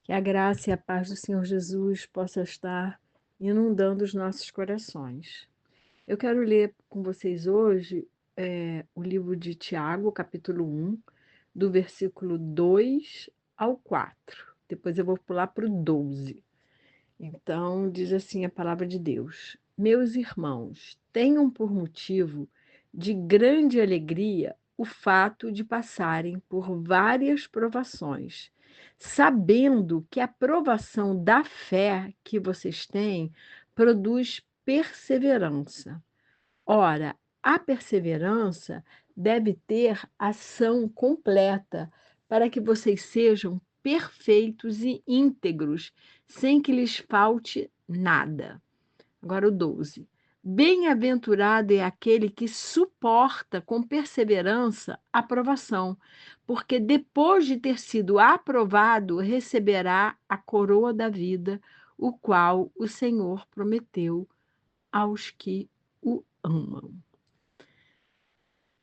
Que a graça e a paz do Senhor Jesus possa estar inundando os nossos corações. Eu quero ler com vocês hoje o livro de Tiago, capítulo 1, do versículo 2 ao 4. Depois eu vou pular para o 12. Então, diz assim a palavra de Deus: Meus irmãos, tenham por motivo de grande alegria o fato de passarem por várias provações, sabendo que a provação da fé que vocês têm produz perseverança. Ora, a perseverança deve ter ação completa, para que vocês sejam perfeitos e íntegros, sem que lhes falte nada. Agora o 12. Bem-aventurado é aquele que suporta com perseverança a provação, porque depois de ter sido aprovado, receberá a coroa da vida, o qual o Senhor prometeu aos que o amam.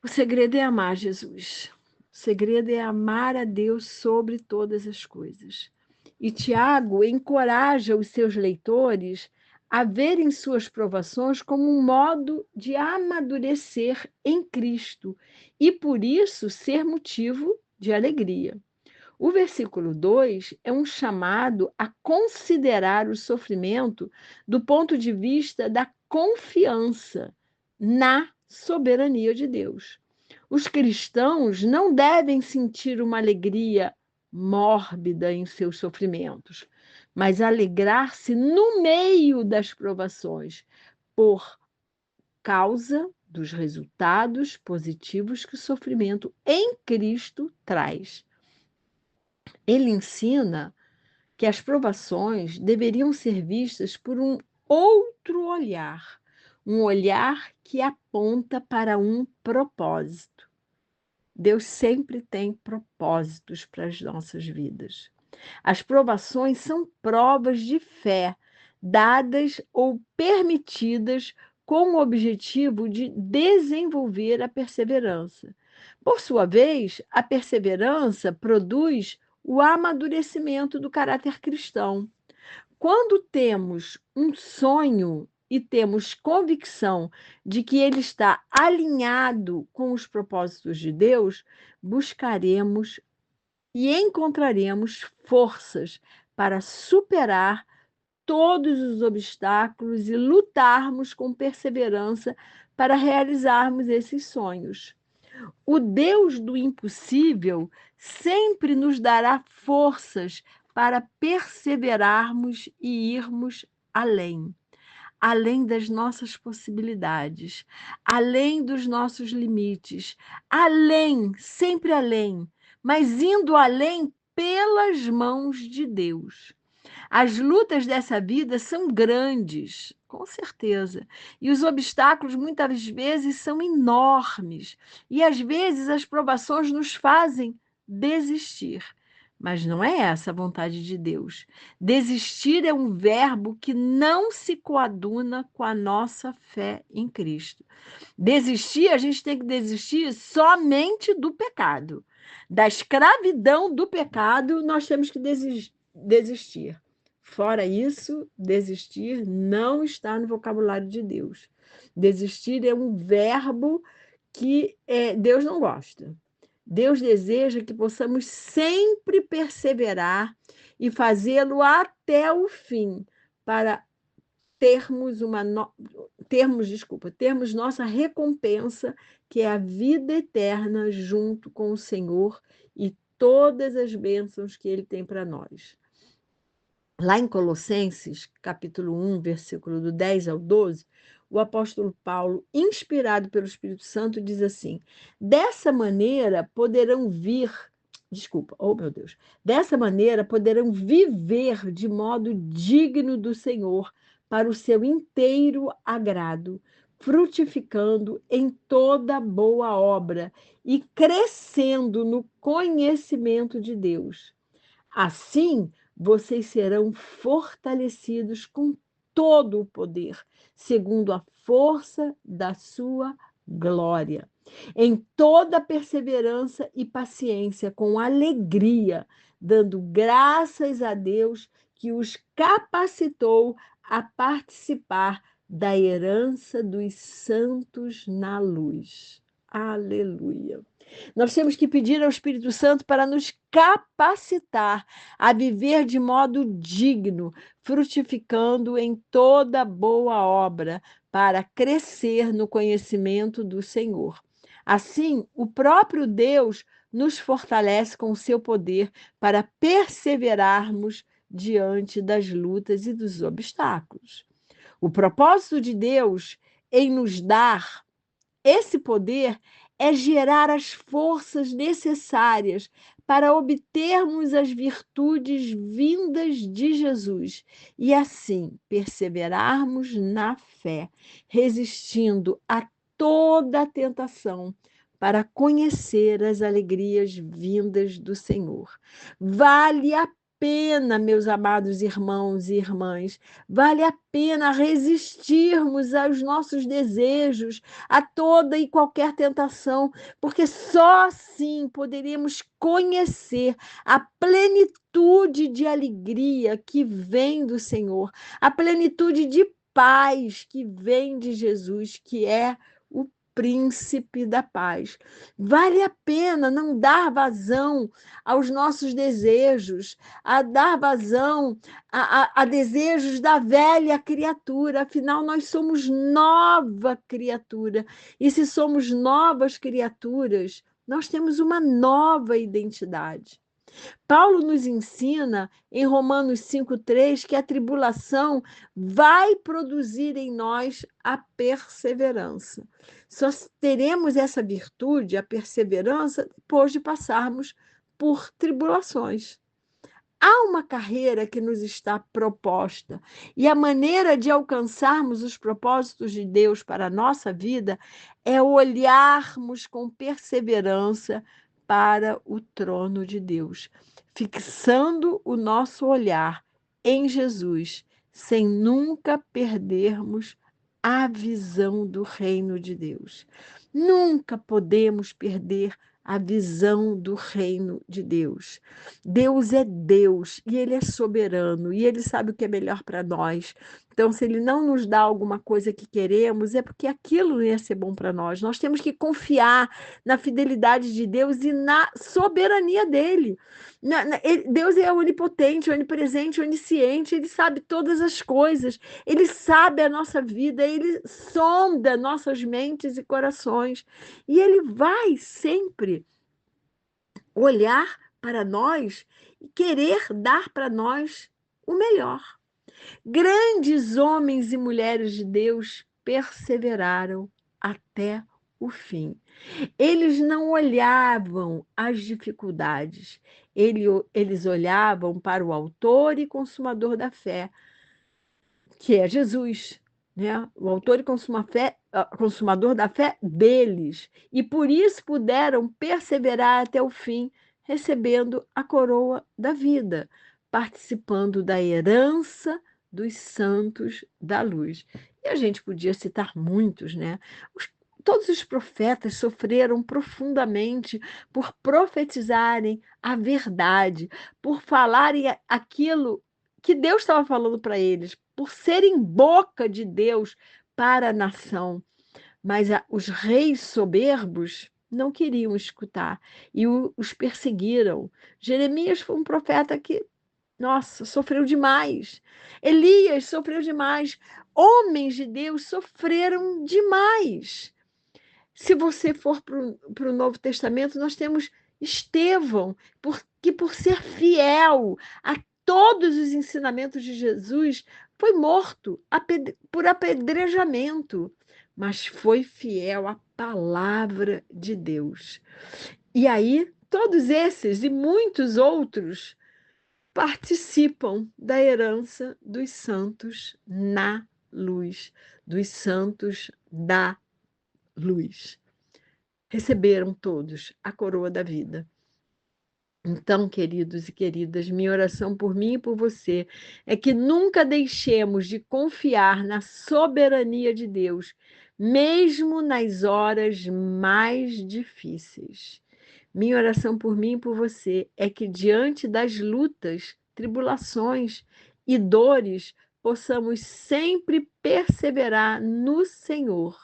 O segredo é amar Jesus. O segredo é amar a Deus sobre todas as coisas. E Tiago encoraja os seus leitores a verem suas provações como um modo de amadurecer em Cristo e, por isso, ser motivo de alegria. O versículo 2 é um chamado a considerar o sofrimento do ponto de vista da confiança na soberania de Deus. Os cristãos não devem sentir uma alegria mórbida em seus sofrimentos, mas alegrar-se no meio das provações, por causa dos resultados positivos que o sofrimento em Cristo traz. Ele ensina que as provações deveriam ser vistas por um outro olhar, um olhar que aponta para um propósito. Deus sempre tem propósitos para as nossas vidas. As provações são provas de fé, dadas ou permitidas com o objetivo de desenvolver a perseverança. Por sua vez, a perseverança produz o amadurecimento do caráter cristão. Quando temos um sonho e temos convicção de que ele está alinhado com os propósitos de Deus, buscaremos e encontraremos forças para superar todos os obstáculos e lutarmos com perseverança para realizarmos esses sonhos. O Deus do impossível sempre nos dará forças para perseverarmos e irmos além, além das nossas possibilidades, além dos nossos limites, além, sempre além, mas indo além pelas mãos de Deus. As lutas dessa vida são grandes, com certeza, e os obstáculos muitas vezes são enormes, e às vezes as provações nos fazem desistir. Mas não é essa a vontade de Deus. Desistir é um verbo que não se coaduna com a nossa fé em Cristo. Desistir, a gente tem que desistir somente do pecado. Da escravidão do pecado, nós temos que desistir. Fora isso, desistir não está no vocabulário de Deus. Desistir é um verbo que Deus não gosta. Deus deseja que possamos sempre perseverar e fazê-lo até o fim, para termos nossa recompensa, que é a vida eterna junto com o Senhor e todas as bênçãos que ele tem para nós. Lá em Colossenses, capítulo 1, versículo do 10 ao 12, o apóstolo Paulo, inspirado pelo Espírito Santo, diz assim: dessa maneira poderão dessa maneira poderão viver de modo digno do Senhor, para o seu inteiro agrado, frutificando em toda boa obra e crescendo no conhecimento de Deus. Assim, vocês serão fortalecidos com todo o poder, segundo a força da sua glória. em toda perseverança e paciência, com alegria, dando graças a Deus que os capacitou a participar da herança dos santos na luz. Aleluia. Nós temos que pedir ao Espírito Santo para nos capacitar a viver de modo digno, frutificando em toda boa obra, para crescer no conhecimento do Senhor. Assim, o próprio Deus nos fortalece com o seu poder para perseverarmos diante das lutas e dos obstáculos. O propósito de Deus em nos dar esse poder é gerar as forças necessárias para obtermos as virtudes vindas de Jesus e assim perseverarmos na fé, resistindo a toda a tentação para conhecer as alegrias vindas do Senhor. Vale a pena, meus amados irmãos e irmãs, vale a pena resistirmos aos nossos desejos, a toda e qualquer tentação, porque só assim poderemos conhecer a plenitude de alegria que vem do Senhor, a plenitude de paz que vem de Jesus, que é o príncipe da paz. Vale a pena não dar vazão aos nossos desejos, a dar vazão a desejos da velha criatura, afinal, nós somos nova criatura. E se somos novas criaturas, nós temos uma nova identidade. Paulo nos ensina em Romanos 5,3 que a tribulação vai produzir em nós a perseverança. Só teremos essa virtude, a perseverança, depois de passarmos por tribulações. Há uma carreira que nos está proposta e a maneira de alcançarmos os propósitos de Deus para a nossa vida é olharmos com perseverança para o trono de Deus, fixando o nosso olhar em Jesus, sem nunca perdermos a visão do reino de Deus. Nunca podemos perder a visão do reino de Deus. Deus é Deus e Ele é soberano e Ele sabe o que é melhor para nós. Então, se Ele não nos dá alguma coisa que queremos, é porque aquilo ia ser bom para nós. Nós temos que confiar na fidelidade de Deus e na soberania dele. Deus é onipotente, onipresente, onisciente, Ele sabe todas as coisas, Ele sabe a nossa vida, Ele sonda nossas mentes e corações, e Ele vai sempre olhar para nós e querer dar para nós o melhor. Grandes homens e mulheres de Deus perseveraram até o fim. Eles não olhavam as dificuldades, eles olhavam para o autor e consumador da fé, que é Jesus, né? O autor e consumador da fé deles. E por isso puderam perseverar até o fim, recebendo a coroa da vida, participando da herança dos santos da luz. E a gente podia citar muitos, né? Todos os profetas sofreram profundamente por profetizarem a verdade, por falarem aquilo que Deus estava falando para eles, por serem boca de Deus para a nação. Mas os reis soberbos não queriam escutar e os perseguiram. Jeremias foi um profeta que, nossa, sofreu demais. Elias sofreu demais. Homens de Deus sofreram demais. Se você for para o Novo Testamento, nós temos Estevão, que por ser fiel a todos os ensinamentos de Jesus, foi morto por apedrejamento, mas foi fiel à palavra de Deus. E aí, todos esses e muitos outros participam da herança dos santos na luz, dos santos da luz. Receberam todos a coroa da vida. Então, queridos e queridas, minha oração por mim e por você é que nunca deixemos de confiar na soberania de Deus, mesmo nas horas mais difíceis. Minha oração por mim e por você é que, diante das lutas, tribulações e dores, possamos sempre perseverar no Senhor.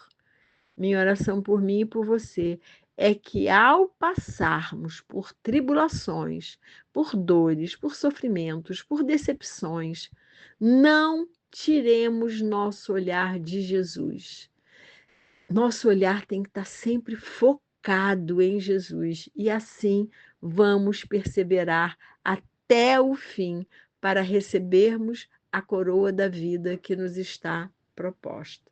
Minha oração por mim e por você é que, ao passarmos por tribulações, por dores, por sofrimentos, por decepções, não tiremos nosso olhar de Jesus. Nosso olhar tem que estar sempre focado em Jesus e assim vamos perseverar até o fim para recebermos a coroa da vida que nos está proposta.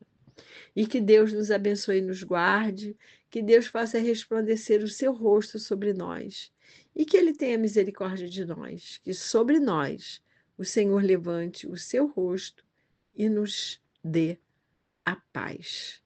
E que Deus nos abençoe e nos guarde, que Deus faça resplandecer o seu rosto sobre nós e que Ele tenha misericórdia de nós, que sobre nós o Senhor levante o seu rosto e nos dê a paz.